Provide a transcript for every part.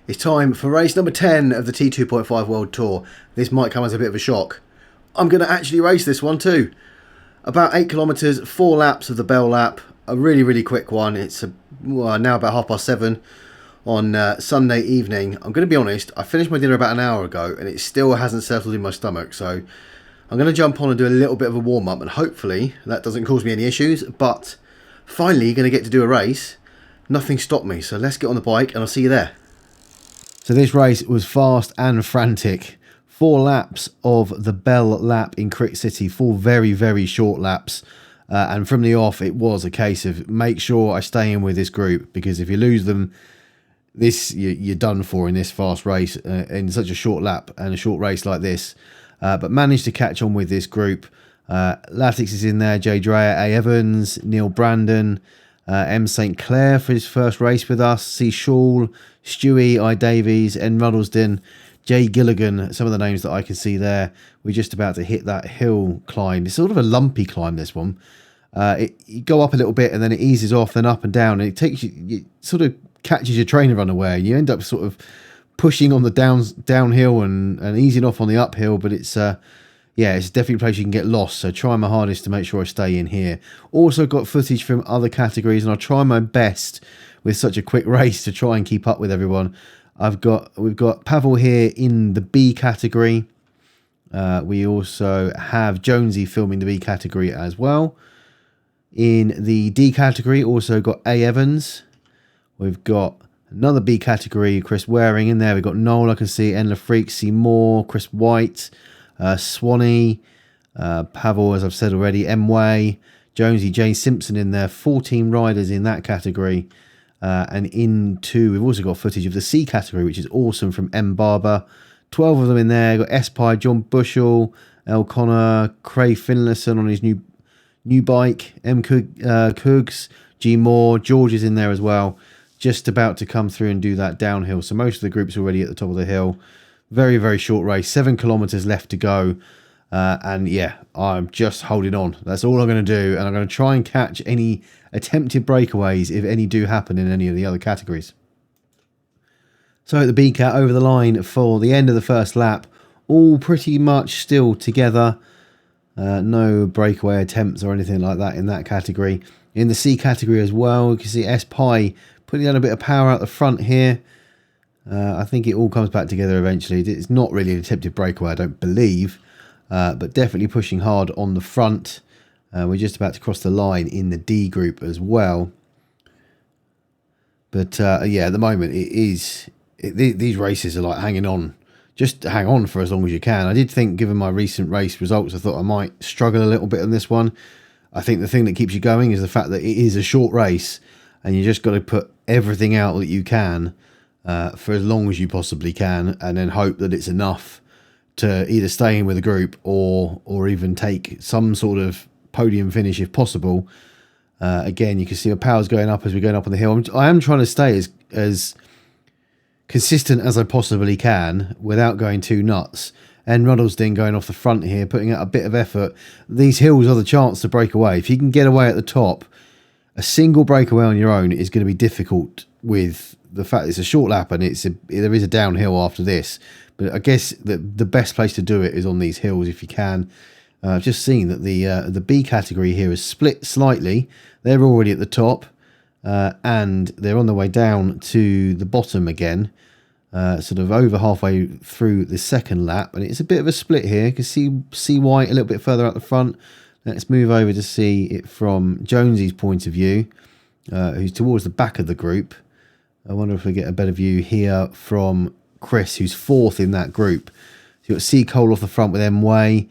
It's time for race number 10 of the T2.5 World Tour. This might come as a bit of a shock. I'm going to actually race this one too. About 8 kilometres, 4 laps of the Bell Lap. A really quick one. It's now about 7:30 on Sunday evening. I'm going to be honest, I finished my dinner about an hour ago and it still hasn't settled in my stomach. So I'm going to jump on and do a little bit of a warm-up and hopefully that doesn't cause me any issues. But finally going to get to do a race. Nothing stopped me. So let's get on the bike and I'll see you there. So this race was fast and frantic. 4 laps of the Bell Lap in Crick City. 4 very short laps. And from the off, it was a case of make sure I stay in with this group, because if you lose them, you're done for in this fast race in such a short lap and a short race like this. But managed to catch on with this group. Latix is in there, Jay Dreyer, A. Evans, Neil Brandon, M. St. Clair for his first race with us, C. Shawl, Stewie, I. Davies, N. Ruddlesden, Jay Gilligan, some of the names that I can see there. We're just about to hit that hill climb. It's sort of a lumpy climb, this one. You go up a little bit and then it eases off, then up and down. And it takes you, it sort of catches your trainer unaware. You end up sort of pushing on the downhill and easing off on the uphill. But it's it's definitely a place you can get lost. So try my hardest to make sure I stay in here. Also got footage from other categories, and I'll try my best with such a quick race to try and keep up with everyone. We've got Pavel here in the B category. We also have Jonesy filming the B category as well. In the D category, also got A. Evans. We've got another B category, Chris Waring in there. We've got Noel, I can see, Enla Freak, C. Moore, Chris White, Swanee, Pavel, as I've said already, M-Way, Jonesy, Jane Simpson in there. 14 riders in that category. And into, we've also got footage of the C category, which is awesome, from M. Barber. 12 of them in there. Got S-Pie, John Bushell, L. Connor, Craig Finlayson on his new bike, M. Coogs, G. Moore, George is in there as well. Just about to come through and do that downhill. So most of the group's already at the top of the hill. Very short race. 7 kilometres left to go. And yeah, I'm just holding on. That's all I'm going to do. And I'm going to try and catch any attempted breakaways, if any do happen in any of the other categories. So the B-Cat over the line for the end of the first lap. All pretty much still together. No breakaway attempts or anything like that in that category. In the C category as well, you can see S-Pie putting down a bit of power out the front here. I think it all comes back together eventually. It's not really an attempted breakaway, I don't believe. But definitely pushing hard on the front. We're just about to cross the line in the D group as well. But yeah, at the moment these races are like hanging on. Just hang on for as long as you can. I did think, given my recent race results, I thought I might struggle a little bit on this one. I think the thing that keeps you going is the fact that it is a short race and you just got to put everything out that you can for as long as you possibly can, and then hope that it's enough to either stay in with a group or even take some sort of podium finish if possible. Again, you can see my power's going up as we're going up on the hill. I am trying to stay as consistent as I possibly can without going too nuts. And Ruddlesden going off the front here, putting out a bit of effort. These hills are the chance to break away. If you can get away at the top, a single breakaway on your own is going to be difficult with the fact it's a short lap and there is a downhill after this. But I guess the best place to do it is on these hills if you can. I've just seen that the B category here is split slightly. They're already at the top. And they're on the way down to the bottom again, sort of over halfway through the second lap, and it's a bit of a split here. You can see White a little bit further out the front. Let's move over to see it from Jonesy's point of view, who's towards the back of the group. I wonder if we get a better view here from Chris, who's 4th in that group. So you've got C. Cole off the front with M-Way,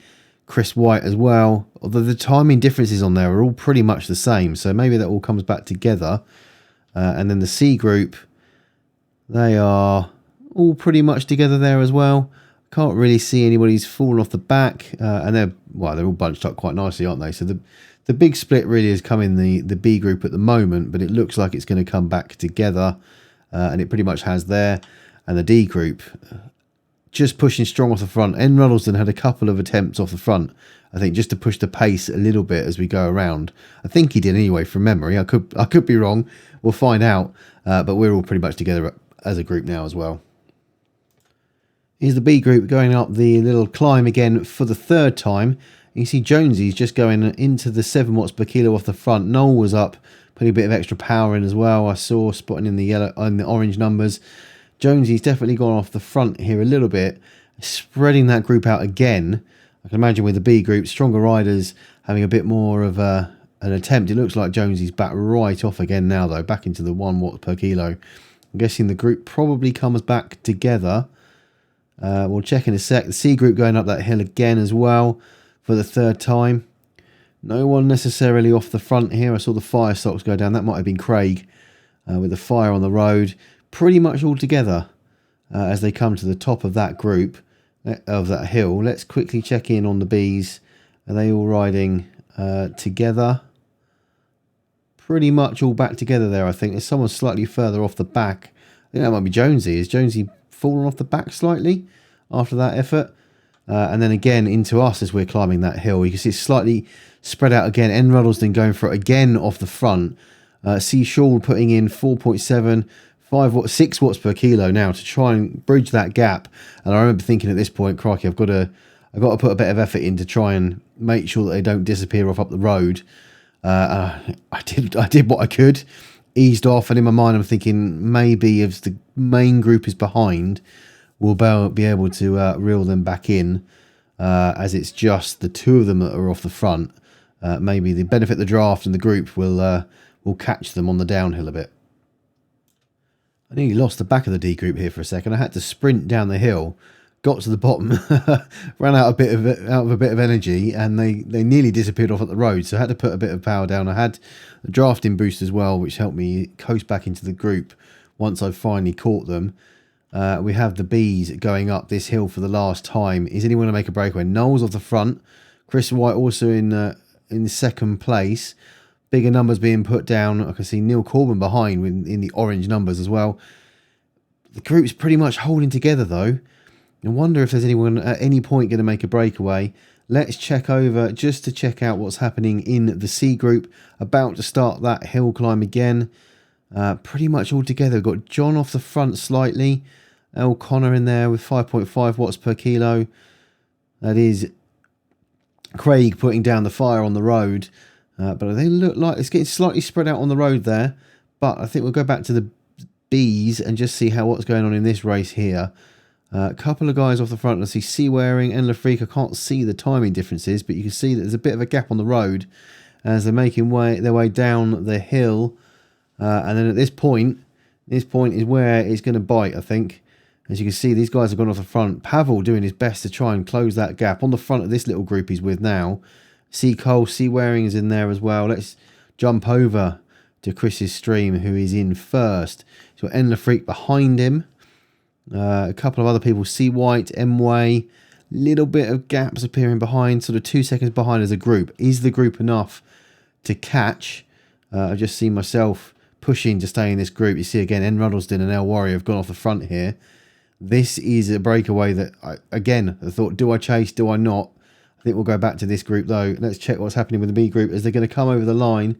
Chris White as well, although the timing differences on there are all pretty much the same, so maybe that all comes back together. And then the C group, they are all pretty much together there as well. Can't really see anybody's fallen off the back, and they're all bunched up quite nicely, aren't they? So the big split really has come in the B group at the moment, but it looks like it's going to come back together, and it pretty much has there. And the D group, just pushing strong off the front. N. Ruddlesden had a couple of attempts off the front, I think, just to push the pace a little bit as we go around. I think he did anyway, from memory. I could be wrong. We'll find out. But we're all pretty much together as a group now as well. Here's the B group going up the little climb again for the third time. You see Jonesy's just going into the 7 watts per kilo off the front. Noel was up, putting a bit of extra power in as well. I saw spotting in the yellow and the orange numbers. Jonesy's definitely gone off the front here a little bit, spreading that group out again. I can imagine with the B group, stronger riders having a bit more of an attempt. It looks like Jonesy's back right off again now though, back into the 1 watt per kilo. I'm guessing the group probably comes back together. We'll check in a sec. The C group going up that hill again as well for the third time. No one necessarily off the front here. I saw the fire stocks go down. That might have been Craig with the fire on the road. Pretty much all together as they come to the top of that group, of that hill. Let's quickly check in on the Bs. Are they all riding together? Pretty much all back together there, I think. There's someone slightly further off the back. I think that might be Jonesy. Is Jonesy fallen off the back slightly after that effort? And then again into us as we're climbing that hill. You can see it's slightly spread out again. N. Ruddleston going for it again off the front. C. Shaw putting in 4.7, 6 watts per kilo now to try and bridge that gap. And I remember thinking at this point, crikey, I've got to put a bit of effort in to try and make sure that they don't disappear off up the road. I did what I could, eased off, and in my mind I'm thinking maybe if the main group is behind, we'll be able to reel them back in, as it's just the 2 of them that are off the front. Maybe the benefit of the draft and the group will catch them on the downhill a bit. I nearly lost the back of the D group here for a second. I had to sprint down the hill, got to the bottom, ran out of a bit of energy, and they nearly disappeared off at the road. So I had to put a bit of power down. I had a drafting boost as well, which helped me coast back into the group once I finally caught them. We have the Bs going up this hill for the last time. Is anyone going to make a breakaway? Noel's off the front. Chris White also in second place. Bigger numbers being put down. I can see Neil Corbin behind in the orange numbers as well. The group's pretty much holding together though. I wonder if there's anyone at any point going to make a breakaway. Let's check over just to check out what's happening in the C group. About to start that hill climb again. Pretty much all together. We've got John off the front slightly. L. Connor in there with 5.5 watts per kilo. That is Craig putting down the fire on the road. But they look like it's getting slightly spread out on the road there. But I think we'll go back to the Bs and just see what's going on in this race here. A couple of guys off the front. I see Seawaring and Lafrique. I can't see the timing differences, but you can see that there's a bit of a gap on the road as they're making their way down the hill. And then at this point is where it's going to bite, I think. As you can see, these guys have gone off the front. Pavel doing his best to try and close that gap on the front of this little group he's with now. C. Cole, Seawaring is in there as well. Let's jump over to Chris's stream, who is in first. So En Lafrique behind him. A couple of other people, C. White, M. Way. Little bit of gaps appearing behind, sort of 2 seconds behind as a group. Is the group enough to catch? I've just seen myself pushing to stay in this group. You see again, N. Ruddleston and L. Warrior have gone off the front here. This is a breakaway that, I thought, do I chase, do I not? I think we'll go back to this group though. Let's check what's happening with the B group as they're going to come over the line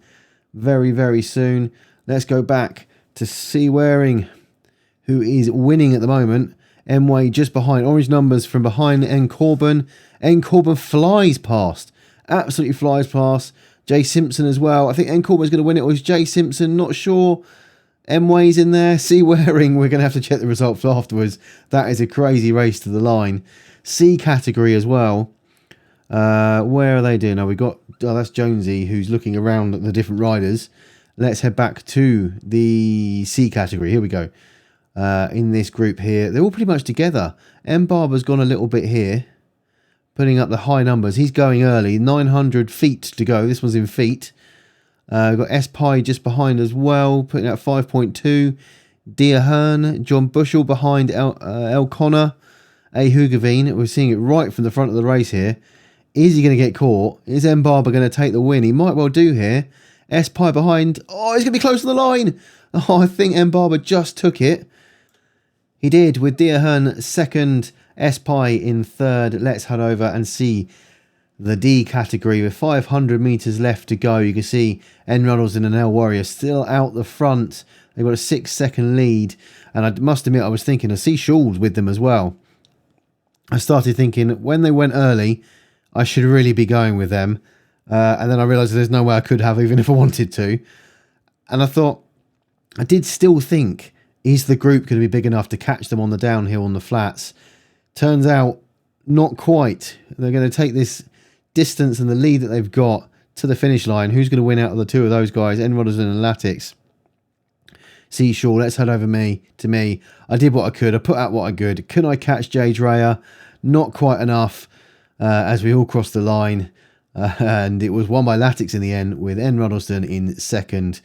very, very soon. Let's go back to Seawaring, who is winning at the moment. M-Way just behind. Orange numbers from behind N. Corbin. N. Corbin flies past. Absolutely flies past. Jay Simpson as well. I think N. Corbin's going to win it. Or is Jay Simpson? Not sure. M-Way's in there. Seawaring, we're going to have to check the results afterwards. That is a crazy race to the line. C category as well. Where are they doing? Now we've got, that's Jonesy who's looking around at the different riders. Let's head back to the C category. Here we go. In this group here, they're all pretty much together. M. Barber's gone a little bit here, putting up the high numbers. He's going early, 900 feet to go. This one's in feet. We've got S. Pye just behind as well, putting out 5.2. Dear Hearn, John Bushell behind El Connor, A. Hugavine. We're seeing it right from the front of the race here. Is he going to get caught? Is M. Barber going to take the win? He might well do here. S. Pye behind. Oh, he's going to be close to the line. Oh, I think M. Barber just took it. He did, with Dear Hearn second, S. Pye in third. Let's head over and see the D category with 500 metres left to go. You can see N Ruddleston and El Warrior still out the front. They've got a 6-second lead, and I must admit I was thinking of C. Shawls with them as well. I started thinking when they went early, I should really be going with them, and then I realised there's no way I could have even if I wanted to. And I thought, I did still think, is the group going to be big enough to catch them on the downhill on the flats? Turns out, not quite. They're going to take this distance and the lead that they've got to the finish line. Who's going to win out of the two of those guys, N Ruddleston and Latix? Seashore, let's head over to me. I did what I could. I put out what I could. Can I catch Jay Dreyer? Not quite enough as we all crossed the line. And it was won by Latix in the end with N Ruddleston in second.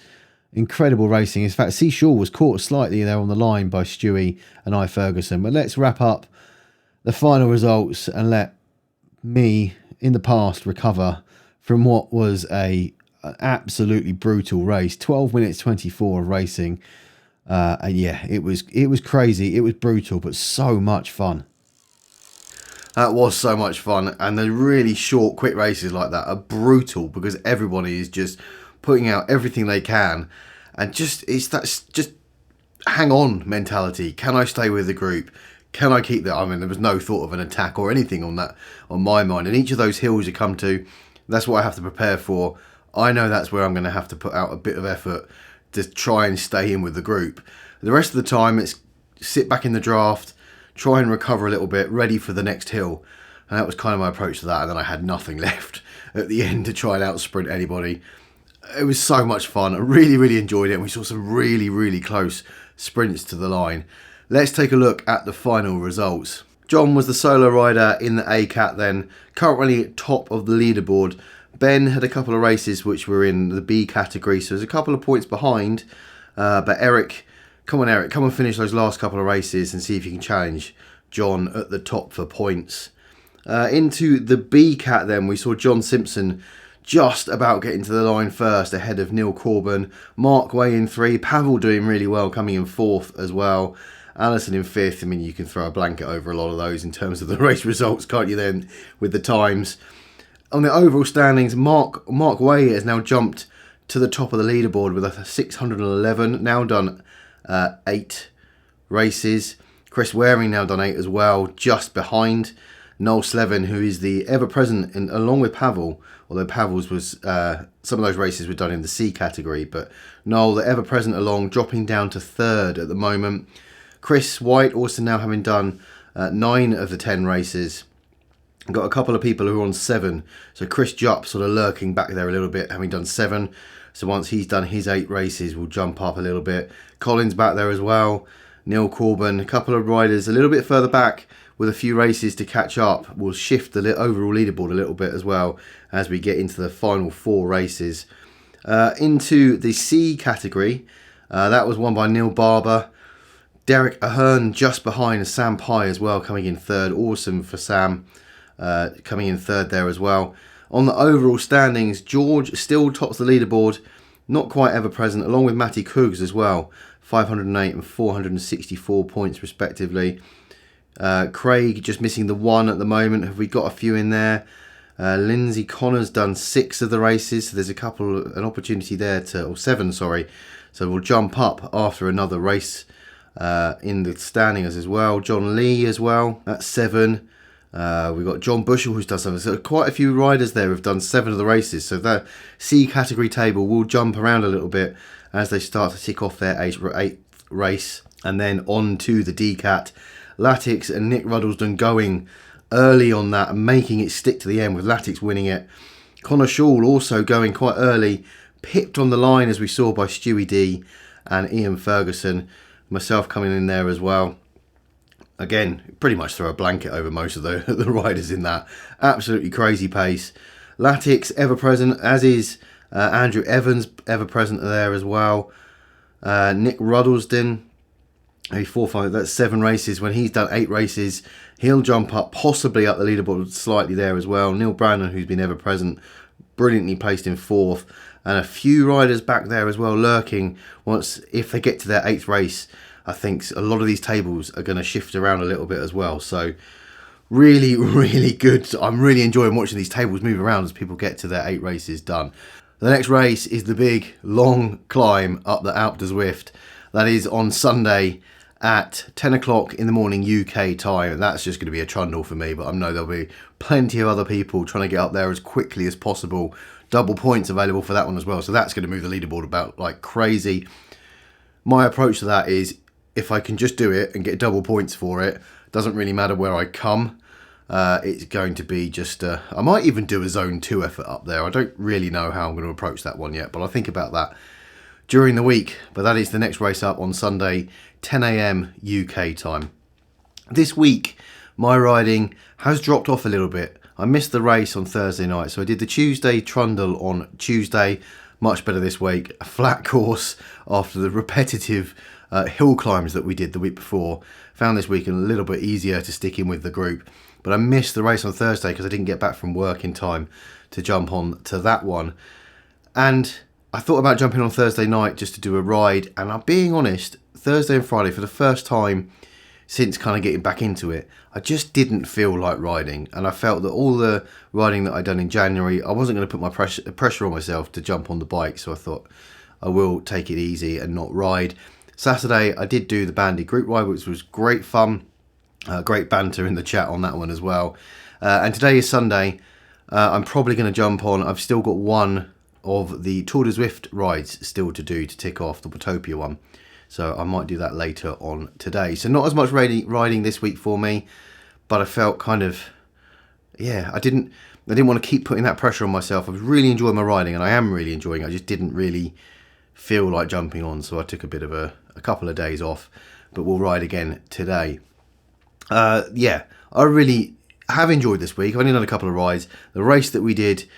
Incredible racing. In fact, Seashore was caught slightly there on the line by Stewie and I Ferguson. But let's wrap up the final results and let me, in the past, recover from what was an absolutely brutal race. 12 minutes 24 of racing. And yeah, it was crazy. It was brutal, but so much fun. That was so much fun. And the really short, quick races like that are brutal because everybody is just putting out everything they can. And it's just hang on mentality. Can I stay with the group? Can I keep that? I mean, there was no thought of an attack or anything on my mind. And each of those hills you come to, that's what I have to prepare for. I know that's where I'm going to have to put out a bit of effort to try and stay in with the group. The rest of the time, it's sit back in the draft, try and recover a little bit, ready for the next hill. And that was kind of my approach to that. And then I had nothing left at the end to try and out-sprint anybody. It was so much fun. I really, really enjoyed it. And we saw some really, really close sprints to the line. Let's take a look at the final results. John was the solo rider in the A-Cat then, currently top of the leaderboard. Ben had a couple of races which were in the B category, so there's a couple of points behind. But Eric, come and finish those last couple of races and see if you can challenge John at the top for points. Into the B Cat then, we saw John Simpson just about getting to the line first ahead of Neil Corbin. Mark Way in 3, Pavel doing really well, coming in 4th as well. Allison in 5th. I mean, you can throw a blanket over a lot of those in terms of the race results, can't you then, with the times. On the overall standings, Mark Way has now jumped to the top of the leaderboard with a 611, now done 8 races. Chris Waring now done 8 as well, just behind Noel Slevin, who is the ever-present, along with Pavel, although Pavel's was, some of those races were done in the C category, but Noel, the ever-present along, dropping down to 3rd at the moment. Chris White also now having done 9 of the 10 races. Got a couple of people who are on 7. So Chris Jupp sort of lurking back there a little bit, having done 7. So once he's done his 8 races, we'll jump up a little bit. Colin's back there as well. Neil Corbin, a couple of riders a little bit further back with a few races to catch up. We'll shift the overall leaderboard a little bit as well as we get into the final 4 races. Into the C category, that was won by Neil Barber. Derek Ahern just behind Sam Pye as well, coming in 3rd. Awesome for Sam, coming in 3rd there as well. On the overall standings, George still tops the leaderboard, not quite ever present, along with Matty Coogs as well. 508 and 464 points respectively. Craig just missing the 1 at the moment. Have we got a few in there? Lindsay Connor's done 6 of the races, so there's an opportunity there or 7, sorry. So we'll jump up after another race in the standings as well. John Lee as well, that's 7. We've got John Bushell who's done something. So quite a few riders there have done 7 of the races. So the C category table will jump around a little bit as they start to tick off their 8th race. And then on to the D Cat. Latix and Nick Ruddleston going early on that and making it stick to the end with Latix winning it. Connor Shaw also going quite early, pipped on the line as we saw by Stewie D and Ian Ferguson. Myself coming in there as well. Again, pretty much throw a blanket over most of the riders in that. Absolutely crazy pace. Latix ever present, as is Andrew Evans ever present there as well. Nick Ruddleston, 4-5, that's 7 races. When he's done 8 races, he'll jump up, possibly up the leaderboard slightly there as well. Neil Brandon, who's been ever present, brilliantly placed in 4th. And a few riders back there as well lurking. If they get to their 8th race, I think a lot of these tables are going to shift around a little bit as well. So Really, really good. I'm really enjoying watching these tables move around as people get to their 8 races done. The next race is the big, long climb up the T2.5 Zwift. That is on Sunday at 10 o'clock in the morning UK time. And that's just going to be a trundle for me, but I know there'll be plenty of other people trying to get up there as quickly as possible. Double points available for that one as well. So that's going to move the leaderboard about like crazy. My approach to that is if I can just do it and get double points for it, doesn't really matter where I come. It's going to be just, I might even do a zone 2 effort up there. I don't really know how I'm going to approach that one yet, but I'll think about that during the week. But that is the next race up on Sunday, 10 AM UK time. This week, my riding has dropped off a little bit. I missed the race on Thursday night, so I did the Tuesday trundle on Tuesday. Much better this week. A flat course after the repetitive hill climbs that we did the week before. Found this week a little bit easier to stick in with the group. But I missed the race on Thursday because I didn't get back from work in time to jump on to that one. And I thought about jumping on Thursday night just to do a ride. And I'm being honest, Thursday and Friday, for the first time since kind of getting back into it, I just didn't feel like riding. And I felt that all the riding that I'd done in January, I wasn't going to put my pressure on myself to jump on the bike. So I thought I will take it easy and not ride. Saturday, I did do the Bandy group ride, which was great fun. Great banter in the chat on that one as well. And today is Sunday. I'm probably going to jump on. I've still got one of the T2.5 Zwift rides still to do to tick off, the Watopia one. So I might do that later on today. So not as much riding this week for me, but I felt kind of, yeah, I didn't want to keep putting that pressure on myself. I was really enjoying my riding, and I am really enjoying it. I just didn't really feel like jumping on, so I took a bit of a couple of days off, but we'll ride again today. Yeah, I really have enjoyed this week. I've only done a couple of rides. The race that we did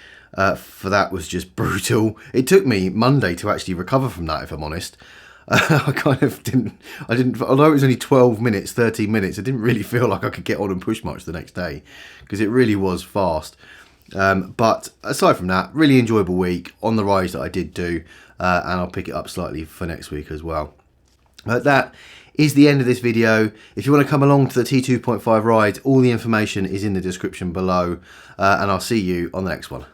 for that was just brutal. It took me Monday to actually recover from that, if I'm honest. I kind of didn't, although it was only 12 minutes, 13 minutes, I didn't really feel like I could get on and push much the next day because it really was fast. But aside from that, really enjoyable week on the rides that I did do, and I'll pick it up slightly for next week as well. That is the end of this video. If you want to come along to the T2.5 rides, all the information is in the description below, and I'll see you on the next one.